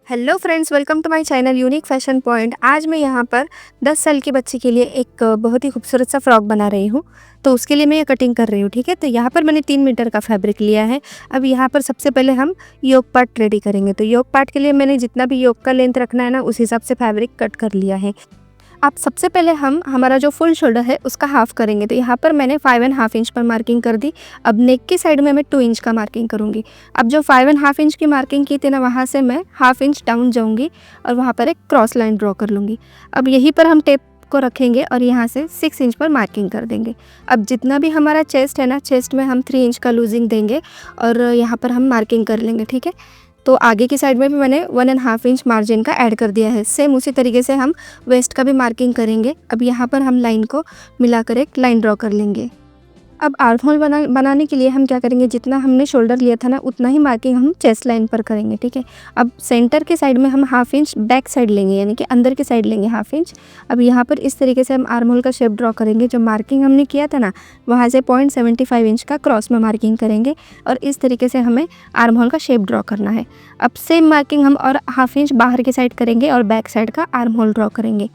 Hello friends, welcome to my channel unique fashion point. आज मैं यहाँ पर 10 साल की बच्ची के लिए एक बहुत ही खूबसूरत सा फ्रॉक बना रही हूँ। तो उसके लिए मैं ये कटिंग कर रही हूँ। ठीक है, तो यहाँ पर मैंने 3 मीटर का फैब्रिक लिया है। अब यहाँ पर सबसे पहले हम योक पार्ट रेडी करेंगे। तो योक पार्ट के लिए मैंने जितना भी योक का लेंथ रखना है ना, उस हिसाब से फैब्रिक कट कर लिया है। अब सबसे पहले हम हमारा जो फुल शोल्डर है उसका हाफ़ करेंगे। तो यहाँ पर मैंने 5.5 इंच पर मार्किंग कर दी। अब नेक की साइड में मैं 2 इंच का मार्किंग करूँगी। अब जो 5.5 इंच की मार्किंग की थी ना, वहाँ से मैं हाफ़ इंच डाउन जाऊँगी और वहाँ पर एक क्रॉस लाइन ड्रॉ कर लूँगी। अब यहीं पर हम टेप को रखेंगे और यहाँ से 6 इंच पर मार्किंग कर देंगे। अब जितना भी हमारा चेस्ट है ना, चेस्ट में हम 3 इंच का लूजिंग देंगे और यहाँ पर हम मार्किंग कर लेंगे। ठीक है, तो आगे की साइड में भी मैंने 1.5 इंच मार्जिन का ऐड कर दिया है। सेम उसी तरीके से हम वेस्ट का भी मार्किंग करेंगे। अब यहाँ पर हम लाइन को मिलाकर एक लाइन ड्रॉ कर लेंगे। अब आर्म होल बनाने के लिए हम क्या करेंगे, जितना हमने शोल्डर लिया था ना, उतना ही मार्किंग हम चेस्ट लाइन पर करेंगे। ठीक है, अब सेंटर के साइड में हम हाफ इंच बैक साइड लेंगे, यानी कि अंदर की साइड लेंगे हाफ इंच। अब यहाँ पर इस तरीके से हम आर्म होल का शेप ड्रॉ करेंगे। जो मार्किंग हमने किया था ना, वहाँ से 0.75 इंच का क्रॉस में मार्किंग करेंगे और इस तरीके से हमें आर्म होल का शेप ड्रॉ करना है। अब सेम मार्किंग हम और हाफ इंच बाहर की साइड करेंगे और बैक साइड का आर्म होल ड्रॉ करेंगे।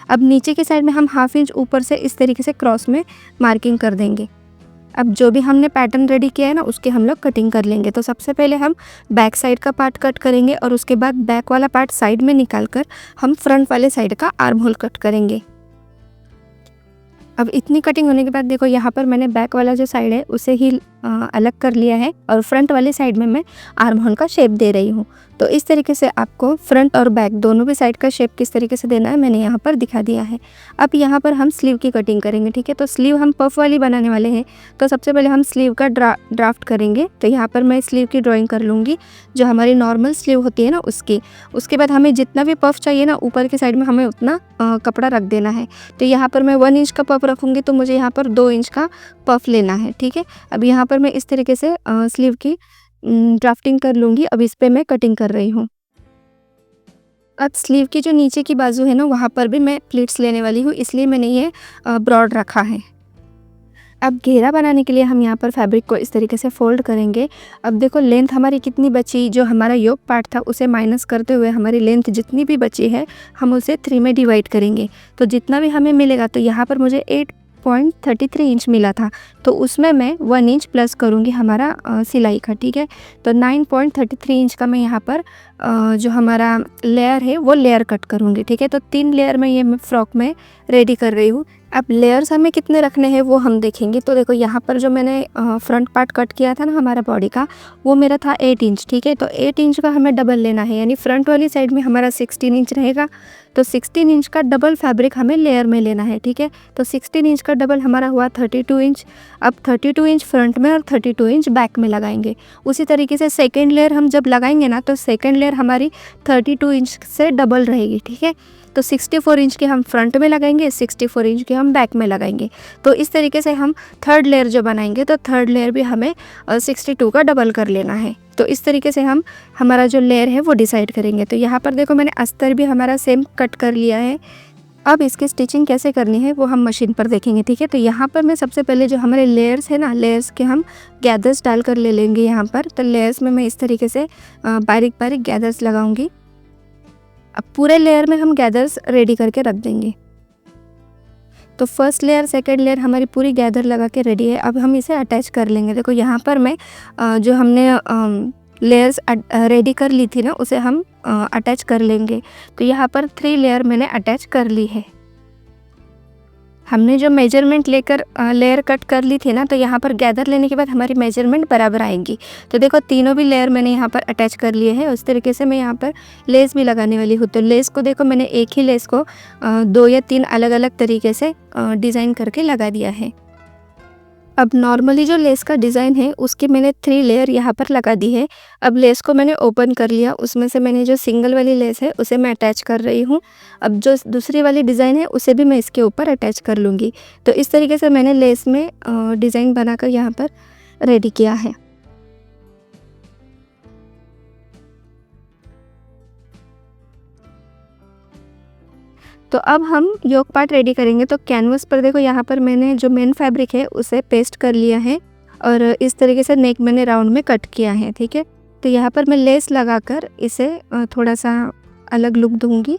अब नीचे की साइड में हम हाफ इंच ऊपर से इस तरीके से क्रॉस में मार्किंग कर देंगे। अब जो भी हमने पैटर्न रेडी किया है ना, उसके हम लोग कटिंग कर लेंगे। तो सबसे पहले हम बैक साइड का पार्ट कट करेंगे और उसके बाद बैक वाला पार्ट साइड में निकाल कर हम फ्रंट वाले साइड का आर्म होल कट करेंगे। अब इतनी कटिंग होने के बाद देखो, यहाँ पर मैंने बैक वाला जो साइड है उसे ही अलग कर लिया है और फ्रंट वाले साइड में मैं आर्म होल का शेप दे रही हूँ। तो इस तरीके से आपको फ्रंट और बैक दोनों भी साइड का शेप किस तरीके से देना है मैंने यहाँ पर दिखा दिया है। अब यहाँ पर हम स्लीव की कटिंग करेंगे। ठीक है, तो स्लीव हम पफ वाली बनाने वाले हैं। तो सबसे पहले हम स्लीव का ड्राफ्ट करेंगे। तो यहाँ पर मैं स्लीव की ड्राइंग कर लूँगी, जो हमारी नॉर्मल स्लीव होती है ना उसकी। उसके बाद हमें जितना भी पफ चाहिए ना, ऊपर की साइड में हमें उतना कपड़ा रख देना है। तो यहाँ पर मैं 1 इंच का पफ रखूँगी, तो मुझे यहाँ पर 2 इंच का पफ लेना है। ठीक है, अब यहाँ पर मैं इस तरीके से स्लीव की ड्राफ्टिंग कर लूँगी। अब इस पे मैं कटिंग कर रही हूँ। अब स्लीव की जो नीचे की बाजू है ना, वहाँ पर भी मैं प्लीट्स लेने वाली हूँ, इसलिए मैंने ये ब्रॉड रखा है। अब घेरा बनाने के लिए हम यहाँ पर फैब्रिक को इस तरीके से फोल्ड करेंगे। अब देखो लेंथ हमारी कितनी बची, जो हमारा योक पार्ट था उसे माइनस करते हुए हमारी लेंथ जितनी भी बची है हम उसे 3 में डिवाइड करेंगे। तो जितना भी हमें मिलेगा, तो यहाँ पर मुझे 8.33 इंच मिला था, तो उसमें मैं 1 इंच प्लस करूँगी हमारा सिलाई का। ठीक है, तो 9.33 इंच का मैं यहाँ पर जो हमारा लेयर है वो लेयर कट करूँगी। ठीक है, तो 3 लेयर में ये फ्रॉक में रेडी कर रही हूँ। अब लेयर्स हमें कितने रखने हैं वो हम देखेंगे। तो देखो, यहाँ पर जो मैंने फ्रंट पार्ट कट किया था ना हमारा बॉडी का, वो मेरा था 8 इंच। ठीक है, तो 8 इंच का हमें डबल लेना है, यानी फ्रंट वाली साइड में हमारा 16 इंच रहेगा। तो 16 इंच का डबल फैब्रिक हमें लेयर में लेना है। ठीक है, तो 16 इंच का डबल हमारा हुआ 32 इंच। अब 32 इंच फ्रंट में और 32 इंच बैक में लगाएंगे। उसी तरीके से सेकेंड लेयर हम जब लगाएंगे ना, तो सेकेंड लेयर हमारी 32 इंच से डबल रहेगी। ठीक है, तो 64 इंच के हम फ्रंट में लगाएंगे, 64 इंच के हम बैक में लगाएंगे। तो इस तरीके से हम थर्ड लेयर जो बनाएंगे, तो थर्ड लेयर भी हमें 62 का डबल कर लेना है। तो इस तरीके से हम हमारा जो लेयर है वो डिसाइड करेंगे। तो यहाँ पर देखो, मैंने अस्तर भी हमारा सेम कट कर लिया है। अब इसकी स्टिचिंग कैसे करनी है वो हम मशीन पर देखेंगे। ठीक है, तो यहाँ पर मैं सबसे पहले जो हमारे लेयर्स है ना, लेयर्स के हम गैदर्स डाल कर ले लेंगे यहाँ पर। तो लेयर्स में मैं इस तरीके से बारीक बारीक गैदर्स लगाऊंगी। अब पूरे लेयर में हम गैदर्स रेडी करके रख देंगे। तो फर्स्ट लेयर सेकंड लेयर हमारी पूरी गैदर लगा के रेडी है। अब हम इसे अटैच कर लेंगे। देखो, यहाँ पर मैं जो हमने लेयर्स रेडी कर ली थी ना, उसे हम अटैच कर लेंगे। तो यहाँ पर 3 लेयर मैंने अटैच कर ली है। हमने जो मेजरमेंट लेकर लेयर कट कर ली थी ना, तो यहाँ पर गैदर लेने के बाद हमारी मेजरमेंट बराबर आएंगी। तो देखो, तीनों भी लेयर मैंने यहाँ पर अटैच कर लिए हैं। उस तरीके से मैं यहाँ पर लेस भी लगाने वाली हूँ। तो लेस को देखो, मैंने एक ही लेस को 2 या 3 अलग अलग तरीके से डिज़ाइन करके लगा दिया है। अब नॉर्मली जो लेस का डिज़ाइन है उसकी मैंने 3 लेयर यहाँ पर लगा दी है। अब लेस को मैंने ओपन कर लिया, उसमें से मैंने जो सिंगल वाली लेस है उसे मैं अटैच कर रही हूँ। अब जो दूसरी वाली डिज़ाइन है उसे भी मैं इसके ऊपर अटैच कर लूँगी। तो इस तरीके से मैंने लेस में डिज़ाइन बनाकर यहाँ पर रेडी किया है। तो अब हम योक पार्ट रेडी करेंगे। तो कैनवस पर देखो, यहाँ पर मैंने जो मेन फैब्रिक है उसे पेस्ट कर लिया है और इस तरीके से नेक मैंने राउंड में कट किया है। ठीक है, तो यहाँ पर मैं लेस लगाकर इसे थोड़ा सा अलग लुक दूँगी।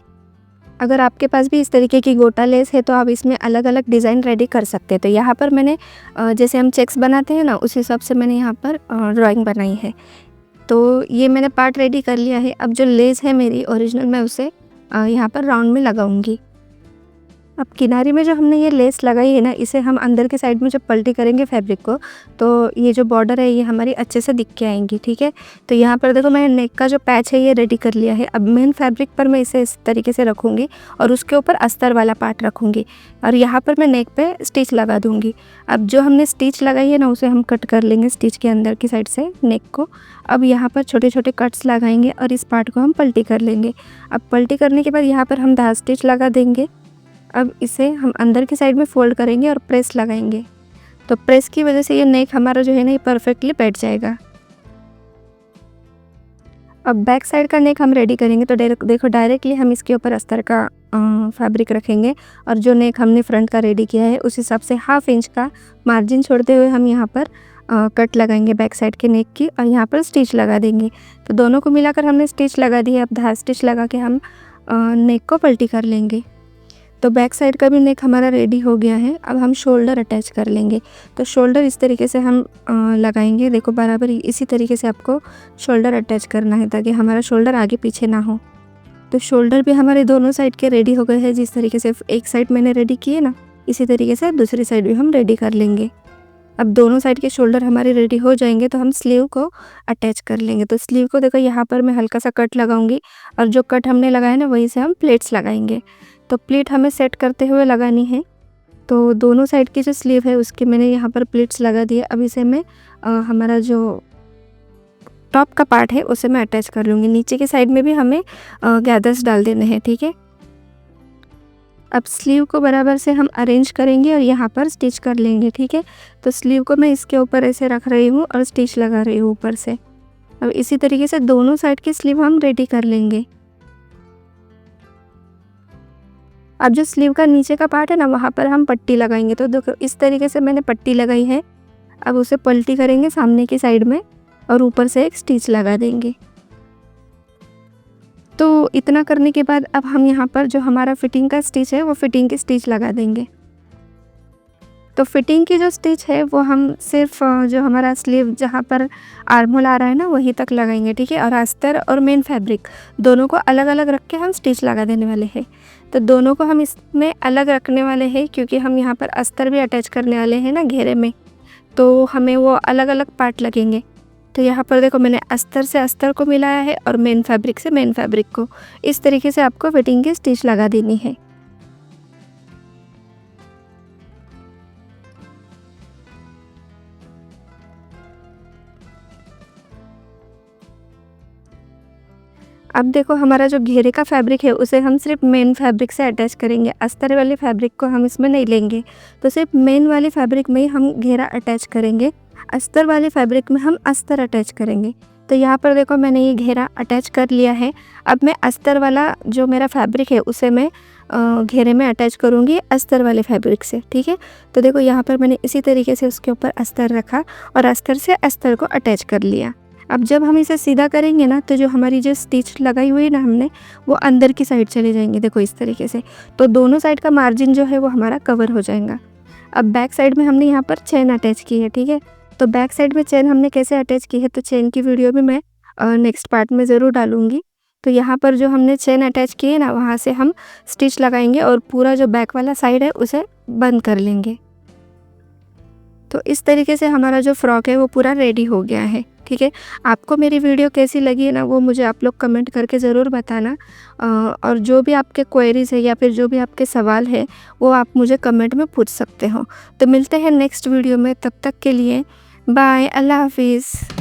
अगर आपके पास भी इस तरीके की गोटा लेस है तो आप इसमें अलग अलग डिज़ाइन रेडी कर सकते हैं। तो यहाँ पर मैंने जैसे हम चेक्स बनाते हैं ना, उस हिसाब से मैंने यहाँ पर ड्राइंग बनाई है। तो ये मैंने पार्ट रेडी कर लिया है। अब जो लेस है मेरी ओरिजिनल, मैं उसे यहाँ पर राउंड में लगाऊंगी। अब किनारे में जो हमने ये लेस लगाई है ना, इसे हम अंदर के साइड में जब पलटी करेंगे फैब्रिक को, तो ये जो बॉर्डर है ये हमारी अच्छे से दिख के आएंगी। ठीक है, तो यहाँ पर देखो मैंने नेक का जो पैच है ये रेडी कर लिया है। अब मेन फैब्रिक पर मैं इसे इस तरीके से रखूँगी और उसके ऊपर अस्तर वाला पार्ट रखूँगी और यहाँ पर मैं नेक पे स्टिच लगा दूँगी। अब जो हमने स्टिच लगाई है ना, उसे हम कट कर लेंगे स्टिच के अंदर की साइड से नेक को। अब यहाँ पर छोटे छोटे कट्स लगाएंगे और इस पार्ट को हम पलटी कर लेंगे। अब पलटी करने के बाद यहाँ पर हम धागा स्टिच लगा देंगे। अब इसे हम अंदर की साइड में फोल्ड करेंगे और प्रेस लगाएंगे। तो प्रेस की वजह से ये नेक हमारा जो है ना, ये परफेक्टली बैठ जाएगा। अब बैक साइड का नेक हम रेडी करेंगे। तो देखो डायरेक्टली हम इसके ऊपर अस्तर का फैब्रिक रखेंगे और जो नेक हमने फ्रंट का रेडी किया है उस हिसाब से 1/2 इंच का मार्जिन छोड़ते हुए हम यहाँ पर कट लगाएंगे बैक साइड के नेक की और यहाँ पर स्टिच लगा देंगे। तो दोनों को मिलाकर हमने स्टिच लगा दी है। अब धागा स्टिच लगा के हम नेक को पलटी कर लेंगे। तो बैक साइड का भी नेक हमारा रेडी हो गया है। अब हम शोल्डर अटैच कर लेंगे। तो शोल्डर इस तरीके से हम लगाएंगे। देखो बराबर इसी तरीके से आपको शोल्डर अटैच करना है ताकि हमारा शोल्डर आगे पीछे ना हो। तो शोल्डर भी हमारे दोनों साइड के रेडी हो गए हैं। जिस तरीके से एक साइड मैंने रेडी किए ना, इसी तरीके से दूसरी साइड भी हम रेडी कर लेंगे। अब दोनों साइड के शोल्डर हमारे रेडी हो जाएंगे तो हम स्लीव को अटैच कर लेंगे। तो स्लीव को देखो यहाँ पर मैं हल्का सा कट लगाऊंगी और जो कट हमने लगाया ना, वहीं से हम प्लेट्स लगाएंगे। तो प्लेट हमें सेट करते हुए लगानी है। तो दोनों साइड की जो स्लीव है उसके मैंने यहाँ पर प्लेट्स लगा दिए। अब इसे मैं हमारा जो टॉप का पार्ट है उसे मैं अटैच कर लूँगी। नीचे की साइड में भी हमें गैदर्स डाल देने हैं। ठीक है, अब स्लीव को बराबर से हम अरेंज करेंगे और यहाँ पर स्टिच कर लेंगे। ठीक है, तो स्लीव को मैं इसके ऊपर ऐसे रख रही हूँ और स्टिच लगा रही हूँ ऊपर से। अब इसी तरीके से दोनों साइड की स्लीव हम रेडी कर लेंगे। अब जो स्लीव का नीचे का पार्ट है ना, वहाँ पर हम पट्टी लगाएंगे। तो देखो इस तरीके से मैंने पट्टी लगाई है। अब उसे पलटी करेंगे सामने की साइड में और ऊपर से एक स्टिच लगा देंगे। तो इतना करने के बाद अब हम यहाँ पर जो हमारा फिटिंग का स्टिच है वो फिटिंग की स्टिच लगा देंगे। तो फिटिंग की जो स्टिच है वो हम सिर्फ जो हमारा स्लीव जहाँ पर आर्म होल आ रहा है ना, वहीं तक लगाएंगे। ठीक है, और अस्तर और मेन फैब्रिक दोनों को अलग अलग रख के हम स्टिच लगा देने वाले हैं। तो दोनों को हम इसमें अलग रखने वाले हैं क्योंकि हम यहाँ पर अस्तर भी अटैच करने वाले हैं ना घेरे में, तो हमें वो अलग अलग पार्ट लगेंगे। तो यहाँ पर देखो मैंने अस्तर से अस्तर को मिलाया है और मेन फैब्रिक से मेन फैब्रिक को। इस तरीके से आपको फिटिंग की स्टिच लगा देनी है। अब देखो हमारा जो घेरे का फैब्रिक है उसे हम सिर्फ मेन फैब्रिक से अटैच करेंगे। अस्तर वाले फैब्रिक को हम इसमें नहीं लेंगे। तो सिर्फ मेन वाले फैब्रिक में ही हम घेरा अटैच करेंगे, अस्तर वाले फैब्रिक में हम अस्तर अटैच करेंगे। तो यहाँ पर देखो मैंने ये घेरा अटैच कर लिया है। अब मैं अस्तर वाला जो मेरा फैब्रिक है उसे मैं घेरे में अटैच करूँगी अस्तर वाले फैब्रिक से। ठीक है, तो देखो यहाँ पर मैंने इसी तरीके से उसके ऊपर अस्तर रखा और अस्तर से अस्तर को अटैच कर लिया। अब जब हम इसे सीधा करेंगे ना, तो जो हमारी जो स्टिच लगाई हुई है ना हमने, वो अंदर की साइड चले जाएंगे। देखो इस तरीके से। तो दोनों साइड का मार्जिन जो है वो हमारा कवर हो जाएगा। अब बैक साइड में हमने यहाँ पर चेन अटैच की है। ठीक है, तो बैक साइड में चेन हमने कैसे अटैच की है, तो चेन की वीडियो भी मैं नेक्स्ट पार्ट में ज़रूर डालूँगी। तो यहाँ पर जो हमने चेन अटैच की है ना, वहाँ से हम स्टिच लगाएंगे और पूरा जो बैक वाला साइड है उसे बंद कर लेंगे। तो इस तरीके से हमारा जो फ्रॉक है वो पूरा रेडी हो गया है। ठीक है, आपको मेरी वीडियो कैसी लगी है ना, वो मुझे आप लोग कमेंट करके ज़रूर बताना। और जो भी आपके क्वेरीज है या फिर जो भी आपके सवाल है वो आप मुझे कमेंट में पूछ सकते हो। तो मिलते हैं नेक्स्ट वीडियो में, तब तक के लिए बाय, अल्लाह हाफिज़।